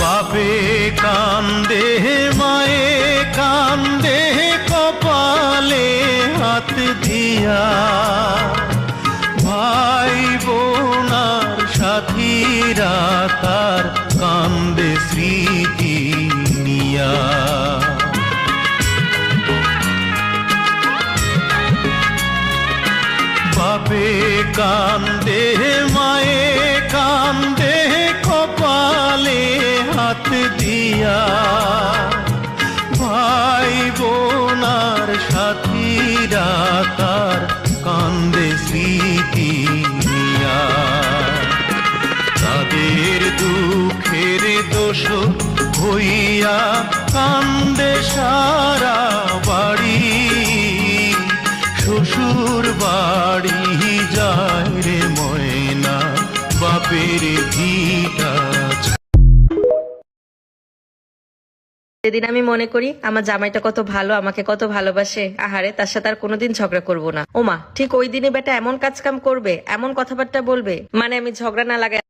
বাপে কান্দে মায়ে কান্দে কপালে হাত দিয়া, ভাই বোনার সাথীরা তার কান্দে স্মৃতি নিয়া। বাপে কান্দে মায়ে কান্দে কপালে হাত দিয়া, ভাই বোনার সাথীরা তার কান্দে স্মৃতি নিয়া। তাদের দুঃখের দোষ হইয়া কান্দে সারা বাড়ি, শ্বশুর বাড়ি যায় রে ময়না বাপের ভিটা। সেদিন আমি মনে করি আমার জামাইটা কত ভালো, আমাকে কত ভালোবাসে, আহারে তার সাথে আর কোনোদিন ঝগড়া করবো না। ওমা ঠিক ওই দিনে বেটা এমন কাজ কাম করবে, এমন কথাবার্তা বলবে, মানে আমি ঝগড়া না লাগাই